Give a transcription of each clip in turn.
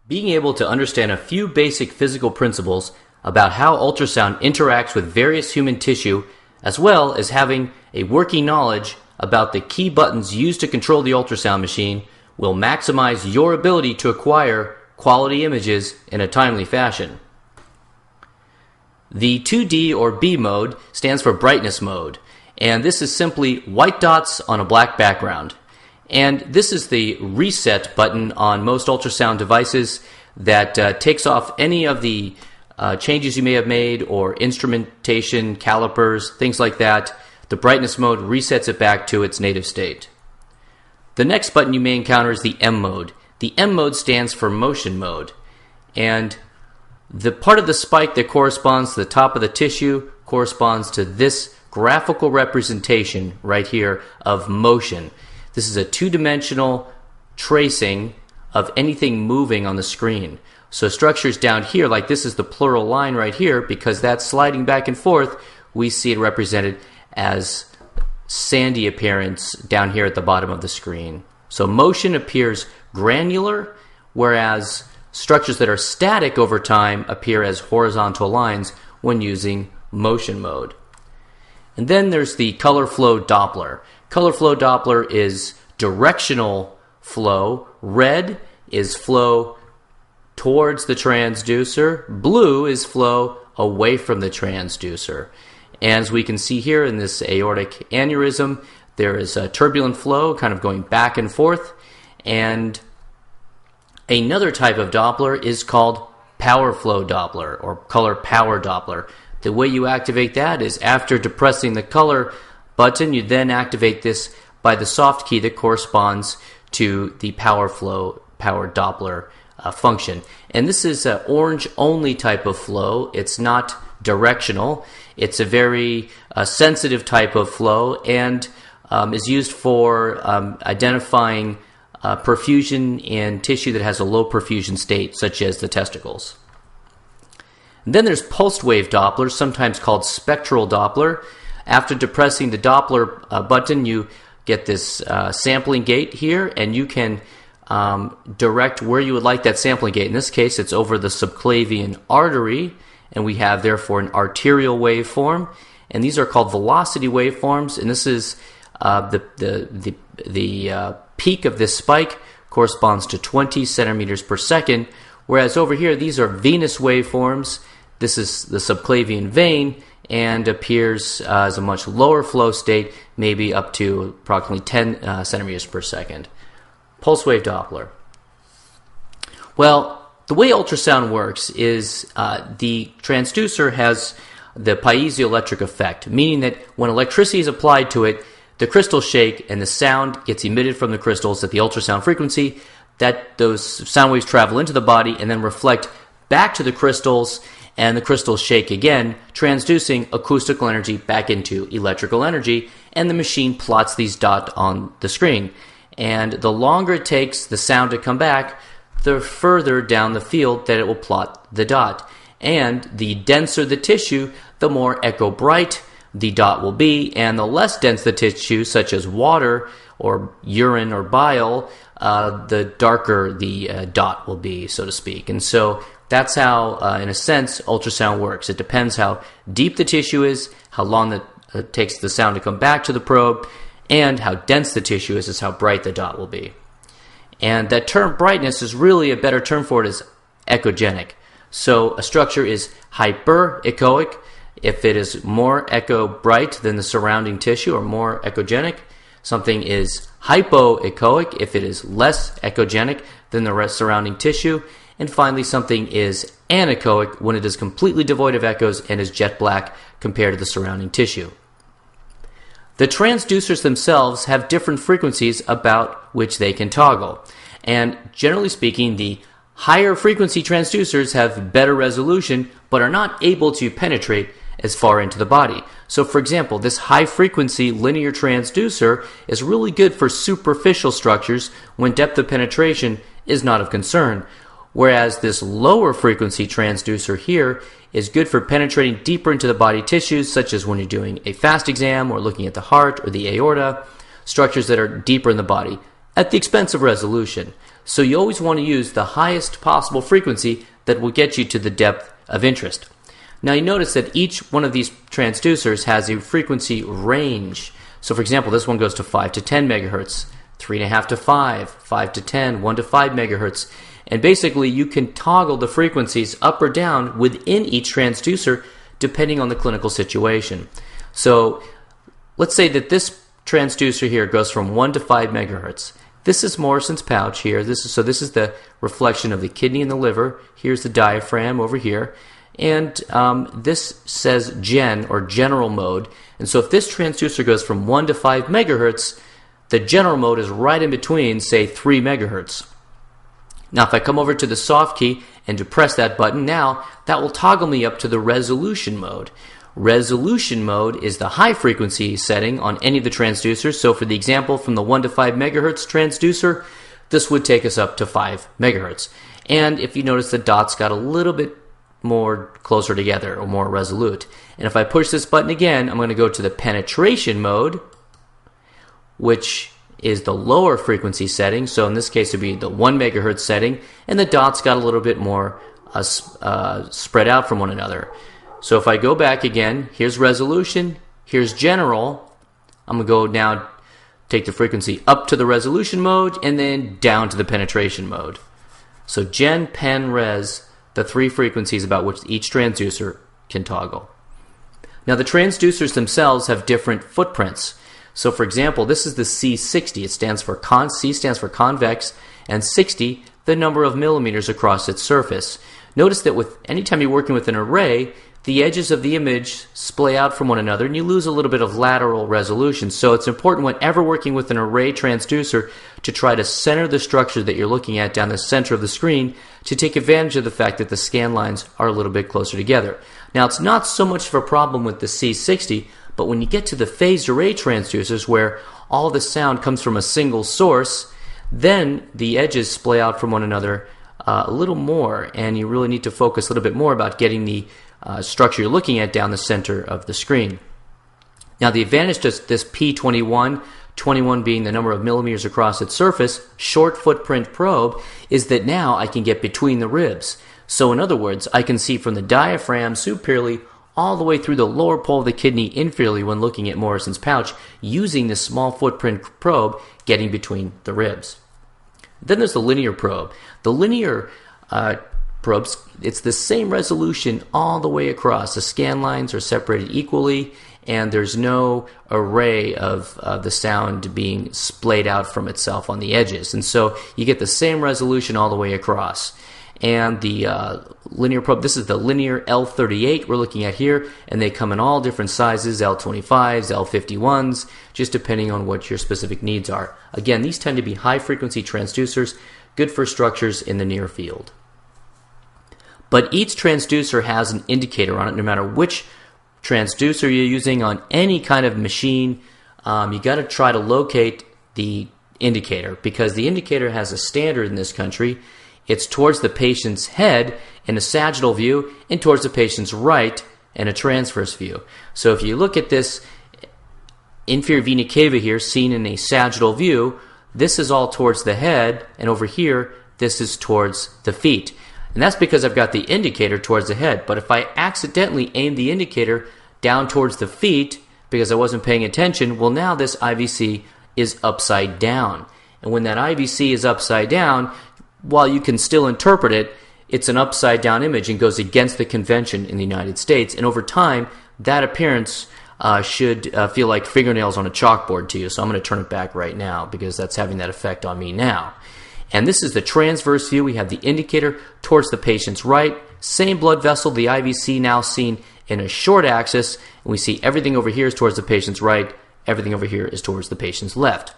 Being able to understand a few basic physical principles about how ultrasound interacts with various human tissue, as well as having a working knowledge about the key buttons used to control the ultrasound machine, will maximize your ability to acquire quality images in a timely fashion. The 2D or B mode stands for brightness mode, and this is simply white dots on a black background. And this is the reset button on most ultrasound devices that takes off any of the changes you may have made or instrumentation, calipers, things like that. The brightness mode resets it back to its native state. The next button you may encounter is the M mode. The M mode stands for motion mode. And the part of the spike that corresponds to the top of the tissue corresponds to this graphical representation right here of motion. This is a two-dimensional tracing of anything moving on the screen. So structures down here, like this is the plural line right here, because that's sliding back and forth, we see it represented as sandy appearance down here at the bottom of the screen. So motion appears granular, whereas structures that are static over time appear as horizontal lines when using motion mode. And then there's the color flow Doppler. Color flow Doppler is directional flow. Red is flow towards the transducer. Blue is flow away from the transducer. And as we can see here in this aortic aneurysm, there is a turbulent flow kind of going back and forth. And another type of Doppler is called power flow Doppler or color power Doppler. The way you activate that is after depressing the color button, you then activate this by the soft key that corresponds to the power flow power Doppler function. And this is an orange only type of flow. It's not directional. It's a very sensitive type of flow and is used for identifying perfusion in tissue that has a low perfusion state, such as the testicles. And then there's pulsed wave Doppler, sometimes called spectral Doppler. After depressing the Doppler button, you get this sampling gate here, and you can direct where you would like that sampling gate. In this case, it's over the subclavian artery, and we have therefore an arterial waveform. And these are called velocity waveforms, and this is the peak of this spike corresponds to 20 centimeters per second, whereas over here these are venous waveforms. This is the subclavian vein and appears as a much lower flow state, maybe up to approximately 10 centimeters per second. Pulse wave Doppler. Well, the way ultrasound works is the transducer has the piezoelectric effect, meaning that when electricity is applied to it, the crystals shake and the sound gets emitted from the crystals at the ultrasound frequency, that those sound waves travel into the body and then reflect back to the crystals, and the crystals shake again, transducing acoustical energy back into electrical energy, and the machine plots these dots on the screen. And the longer it takes the sound to come back, the further down the field that it will plot the dot. And the denser the tissue, the more echo bright the dot will be, and the less dense the tissue, such as water or urine or bile, the darker the dot will be, so to speak. And so that's how, in a sense, ultrasound works. It depends how deep the tissue is, how long it takes the sound to come back to the probe, and how dense the tissue is how bright the dot will be. And that term brightness is really a better term for it is echogenic. So a structure is hyperechoic if it is more echo bright than the surrounding tissue or more echogenic. Something is hypoechoic if it is less echogenic than the surrounding tissue. And finally, something is anechoic when it is completely devoid of echoes and is jet black compared to the surrounding tissue. The transducers themselves have different frequencies about which they can toggle. And generally speaking, the higher frequency transducers have better resolution but are not able to penetrate as far into the body. So for example, this high frequency linear transducer is really good for superficial structures when depth of penetration is not of concern, whereas this lower frequency transducer here is good for penetrating deeper into the body tissues, such as when you're doing a fast exam or looking at the heart or the aorta, structures that are deeper in the body at the expense of resolution. So you always want to use the highest possible frequency that will get you to the depth of interest. Now you notice that each one of these transducers has a frequency range. So for example, this one goes to 5 to 10 megahertz, 3.5 to 5, 5 to 10, 1 to 5 megahertz. And basically you can toggle the frequencies up or down within each transducer depending on the clinical situation. So let's say that this transducer here goes from 1 to 5 megahertz. This is Morrison's pouch here. This is the reflection of the kidney and the liver. Here's the diaphragm over here. And this says gen or general mode. And so if this transducer goes from 1 to 5 megahertz, the general mode is right in between, say, 3 megahertz. Now if I come over to the soft key and depress that button, now that will toggle me up to the resolution mode. Resolution mode is the high frequency setting on any of the transducers. So for the example from the 1 to 5 megahertz transducer, this would take us up to 5 megahertz. And if you notice, the dots got a little bit more closer together or more resolute. And if I push this button again, I'm going to go to the penetration mode, which is the lower frequency setting. So in this case it would be the 1 megahertz setting, and the dots got a little bit more spread out from one another. So if I go back again, here's resolution, here's general. I'm going to go now take the frequency up to the resolution mode and then down to the penetration mode. So gen, pen, res, the three frequencies about which each transducer can toggle. Now the transducers themselves have different footprints. So for example, this is the C60. It stands for C stands for convex, and 60 the number of millimeters across its surface. Notice that with anytime you're working with an array, the edges of the image splay out from one another and you lose a little bit of lateral resolution. So it's important whenever working with an array transducer to try to center the structure that you're looking at down the center of the screen to take advantage of the fact that the scan lines are a little bit closer together. Now it's not so much of a problem with the C60, but when you get to the phased array transducers where all the sound comes from a single source, then the edges splay out from one another a little more, and you really need to focus a little bit more about getting the structure you're looking at down the center of the screen. Now the advantage to this P21, 21 being the number of millimeters across its surface, short footprint probe, is that now I can get between the ribs. So in other words, I can see from the diaphragm superiorly all the way through the lower pole of the kidney inferiorly when looking at Morrison's pouch using this small footprint probe getting between the ribs. Then there's the linear probe. The linear probes, it's the same resolution all the way across. The scan lines are separated equally, and there's no array of the sound being splayed out from itself on the edges. And so you get the same resolution all the way across. And the linear probe, this is the linear L38 we're looking at here, and they come in all different sizes, L25s, L51s, just depending on what your specific needs are. Again, these tend to be high-frequency transducers, good for structures in the near field. But each transducer has an indicator on it, no matter which transducer you're using on any kind of machine. You got to try to locate the indicator, because the indicator has a standard in this country. It's towards the patient's head in a sagittal view and towards the patient's right in a transverse view. So if you look at this inferior vena cava here seen in a sagittal view, this is all towards the head, and over here this is towards the feet. And that's because I've got the indicator towards the head. But if I accidentally aim the indicator down towards the feet because I wasn't paying attention, well, now this IVC is upside down. And when that IVC is upside down, while you can still interpret it, it's an upside down image and goes against the convention in the United States. And over time, that appearance should feel like fingernails on a chalkboard to you. So I'm going to turn it back right now because that's having that effect on me now. And this is the transverse view. We have the indicator towards the patient's right. Same blood vessel, the IVC now seen in a short axis. And we see everything over here is towards the patient's right. Everything over here is towards the patient's left.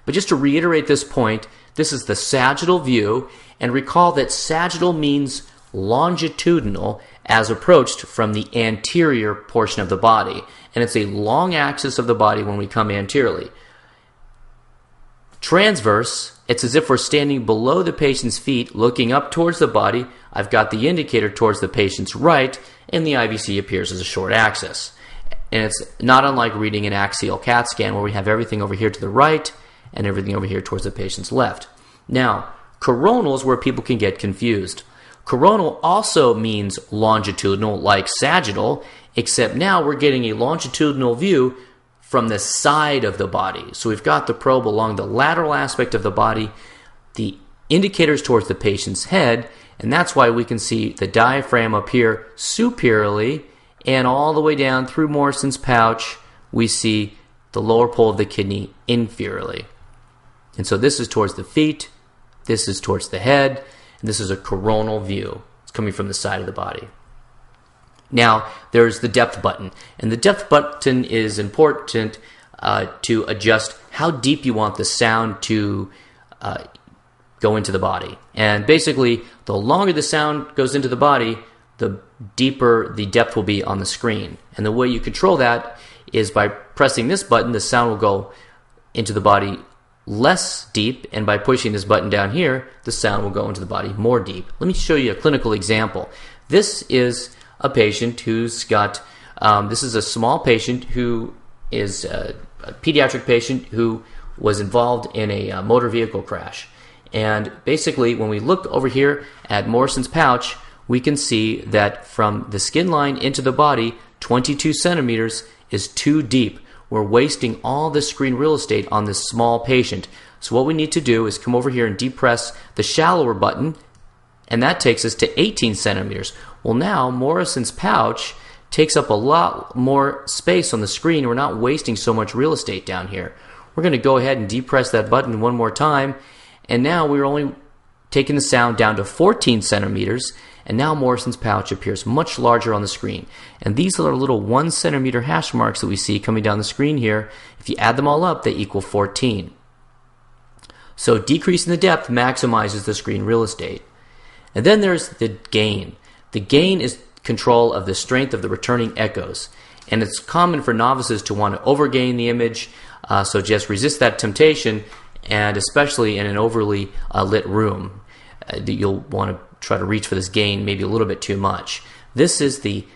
But just to reiterate this point, this is the sagittal view, and recall that sagittal means longitudinal as approached from the anterior portion of the body, and it's a long axis of the body when we come anteriorly. Transverse, it's as if we're standing below the patient's feet looking up towards the body. I've got the indicator towards the patient's right, and the IVC appears as a short axis. And it's not unlike reading an axial CAT scan where we have everything over here to the right and everything over here towards the patient's left. Now, Coronal is where people can get confused. Coronal also means longitudinal, like sagittal, except now we're getting a longitudinal view from the side of the body. So we've got the probe along the lateral aspect of the body, the indicators towards the patient's head, and that's why we can see the diaphragm up here superiorly, and all the way down through Morrison's pouch, we see the lower pole of the kidney inferiorly. And so this is towards the feet, this is towards the head, and this is a coronal view. It's coming from the side of the body. Now, there's the depth button, and the depth button is important to adjust how deep you want the sound to go into the body. And basically, the longer the sound goes into the body, the deeper the depth will be on the screen. And the way you control that is by pressing this button, the sound will go into the body less deep, and by pushing this button down here, the sound will go into the body more deep. Let me show you a clinical example. This is a patient who's got, this is a small patient who is a pediatric patient who was involved in a motor vehicle crash. And basically, when we look over here at Morrison's pouch, we can see that from the skin line into the body, 22 centimeters is too deep. We're wasting all the screen real estate on this small patient. So what we need to do is come over here and depress the shallower button, and that takes us to 18 centimeters. Well, now Morrison's pouch takes up a lot more space on the screen. We're not wasting so much real estate down here. We're going to go ahead and depress that button one more time, and now we're only taking the sound down to 14 centimeters, and now Morrison's pouch appears much larger on the screen. And these are little 1 centimeter hash marks that we see coming down the screen here. If you add them all up, they equal 14. So decreasing the depth maximizes the screen real estate. And then there's the gain. The gain is control of the strength of the returning echoes. And it's common for novices to want to overgain the image, so just resist that temptation, and especially in an overly lit room. You'll want to try to reach for this gain maybe a little bit too much. This is the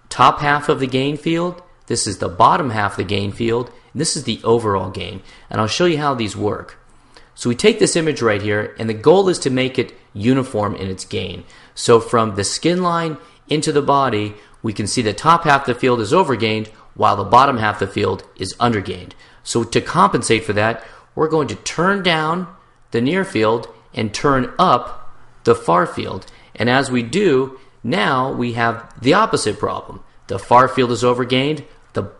top half of the gain field, this is the bottom half of the gain field, and this is the overall gain. And I'll show you how these work. So we take this image right here, and the goal is to make it uniform in its gain. So from the skin line into the body, we can see the top half of the field is overgained, while the bottom half of the field is undergained. So to compensate for that, we're going to turn down the near field and turn up the far field. And as we do, now we have the opposite problem. The far field is overgained, the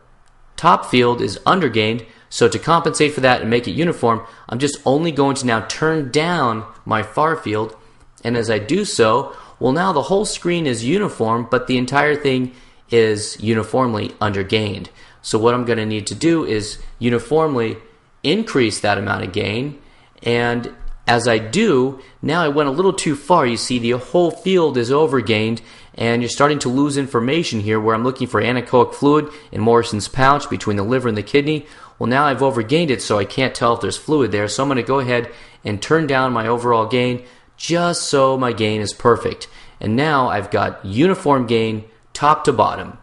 top field is undergained. So to compensate for that and make it uniform, I'm just only going to now turn down my far field. And as I do so, well, now the whole screen is uniform, but the entire thing is uniformly undergained. So what I'm going to need to do is uniformly increase that amount of gain, and as I do, now I went a little too far. You see the whole field is overgained, and you're starting to lose information here where I'm looking for anechoic fluid in Morrison's pouch between the liver and the kidney. Well, now I've overgained it, so I can't tell if there's fluid there, so I'm going to go ahead and turn down my overall gain just so my gain is perfect. And now I've got uniform gain top to bottom.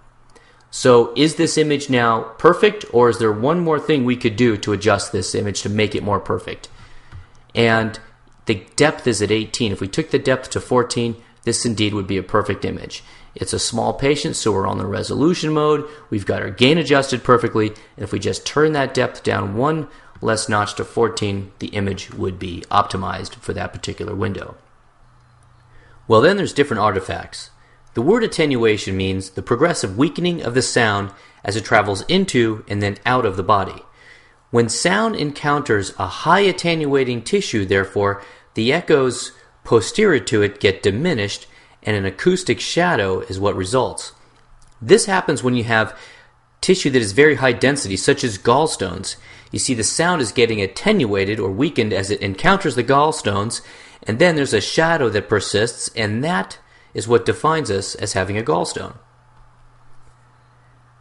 So is this image now perfect, or is there one more thing we could do to adjust this image to make it more perfect? And the depth is at 18. If we took the depth to 14, this indeed would be a perfect image. It's a small patient, so we're on the resolution mode. We've got our gain adjusted perfectly, and if we just turn that depth down one less notch to 14, the image would be optimized for that particular window. Well, then there's different artifacts. The word attenuation means the progressive weakening of the sound as it travels into and then out of the body. When sound encounters a high attenuating tissue, therefore, the echoes posterior to it get diminished, and an acoustic shadow is what results. This happens when you have tissue that is very high density, such as gallstones. You see the sound is getting attenuated or weakened as it encounters the gallstones, and then there's a shadow that persists, and that is what defines us as having a gallstone.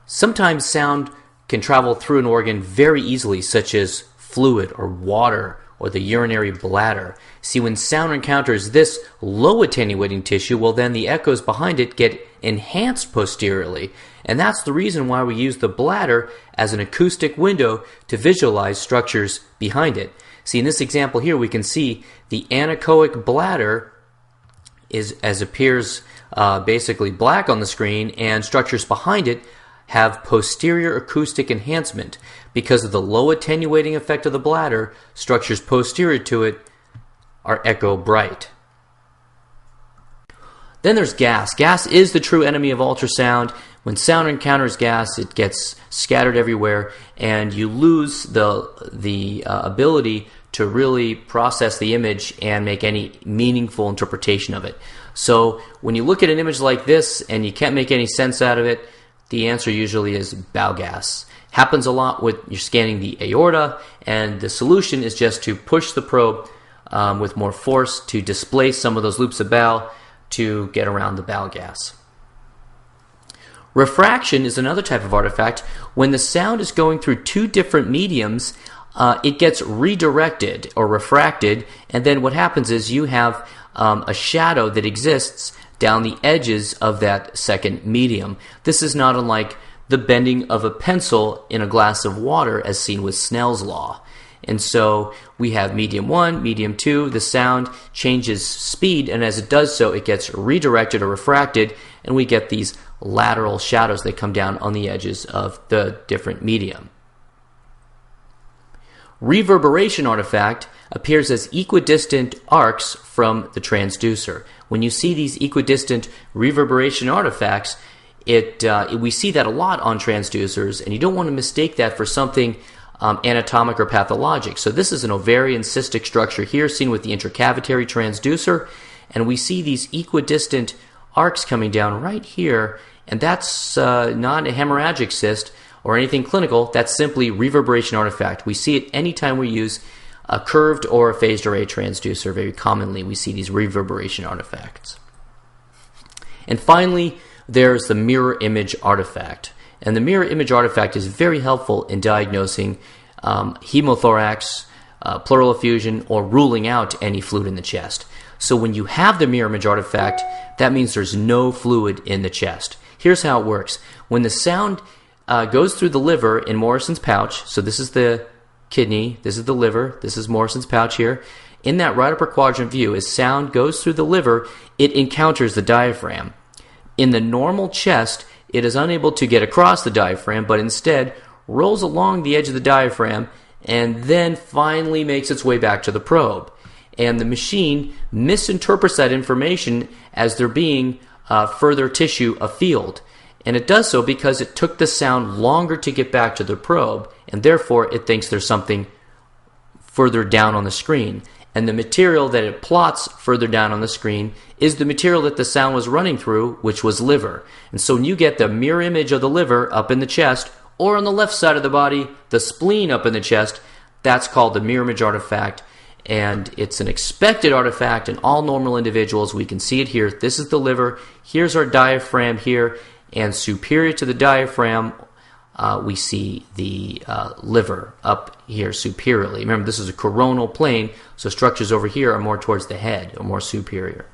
Sometimes sound can travel through an organ very easily, such as fluid or water or the urinary bladder. See, when sound encounters this low attenuating tissue, well, then the echoes behind it get enhanced posteriorly, and that's the reason why we use the bladder as an acoustic window to visualize structures behind it. See, in this example here, we can see the anechoic bladder is, as appears basically black on the screen, and structures behind it have posterior acoustic enhancement. Because of the low attenuating effect of the bladder, structures posterior to it are echo bright. Then there's gas. Gas is the true enemy of ultrasound. When sound encounters gas, it gets scattered everywhere, and you lose the ability to really process the image and make any meaningful interpretation of it. So when you look at an image like this and you can't make any sense out of it, the answer usually is bow gas. Happens a lot when you're scanning the aorta, and the solution is just to push the probe with more force to displace some of those loops of bow to get around the bow gas. Refraction is another type of artifact. When the sound is going through two different mediums, it gets redirected or refracted, and then what happens is you have a shadow that exists down the edges of that second medium. This is not unlike the bending of a pencil in a glass of water as seen with Snell's law. And so we have medium 1, medium 2, the sound changes speed, and as it does so, it gets redirected or refracted, and we get these lateral shadows that come down on the edges of the different medium. Reverberation artifact appears as equidistant arcs from the transducer. When you see these equidistant reverberation artifacts, we see that a lot on transducers, and you don't want to mistake that for something anatomic or pathologic. So this is an ovarian cystic structure here seen with the intracavitary transducer, and we see these equidistant arcs coming down right here, and that's not a hemorrhagic cyst or anything clinical. That's simply reverberation artifact. We see it anytime we use a curved or a phased array transducer. Very commonly we see these reverberation artifacts. And finally, there's the mirror image artifact. And the mirror image artifact is very helpful in diagnosing hemothorax, pleural effusion, or ruling out any fluid in the chest. So when you have the mirror image artifact, that means there's no fluid in the chest. Here's how it works. When the sound goes through the liver in Morrison's pouch, so this is the kidney, this is the liver, this is Morrison's pouch here. In that right upper quadrant view, as sound goes through the liver, it encounters the diaphragm. In the normal chest, it is unable to get across the diaphragm, but instead rolls along the edge of the diaphragm and then finally makes its way back to the probe. And the machine misinterprets that information as there being further tissue afield. And it does so because it took the sound longer to get back to the probe, and therefore it thinks there's something further down on the screen. And the material that it plots further down on the screen is the material that the sound was running through, which was liver. And so when you get the mirror image of the liver up in the chest, or on the left side of the body, the spleen up in the chest, that's called the mirror image artifact. And it's an expected artifact in all normal individuals. We can see it here. This is the liver. Here's our diaphragm here. And superior to the diaphragm, we see the liver up here superiorly. Remember, this is a coronal plane, so structures over here are more towards the head, or more superior.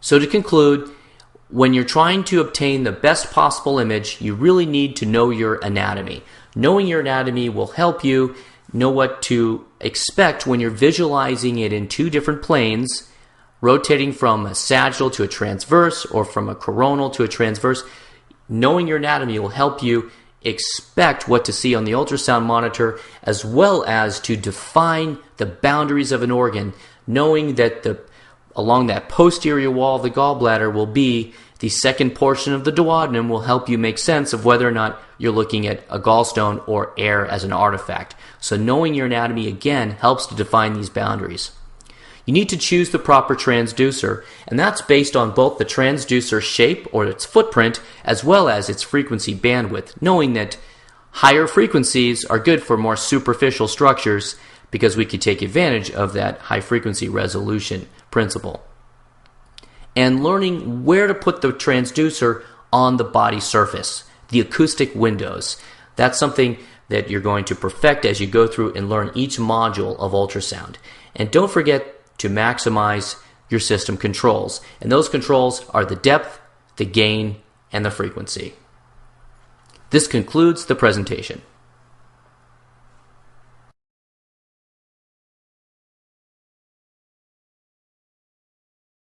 So to conclude, when you're trying to obtain the best possible image, you really need to know your anatomy. Knowing your anatomy will help you know what to expect when you're visualizing it in two different planes, rotating from a sagittal to a transverse or from a coronal to a transverse. Knowing your anatomy will help you expect what to see on the ultrasound monitor, as well as to define the boundaries of an organ, knowing that along that posterior wall of the gallbladder will be the second portion of the duodenum, will help you make sense of whether or not you're looking at a gallstone or air as an artifact. So knowing your anatomy, again, helps to define these boundaries. You need to choose the proper transducer, and that's based on both the transducer shape or its footprint as well as its frequency bandwidth, knowing that higher frequencies are good for more superficial structures because we could take advantage of that high frequency resolution principle. And learning where to put the transducer on the body surface, the acoustic windows. That's something that you're going to perfect as you go through and learn each module of ultrasound. And don't forget to maximize your system controls. And those controls are the depth, the gain, and the frequency. This concludes the presentation.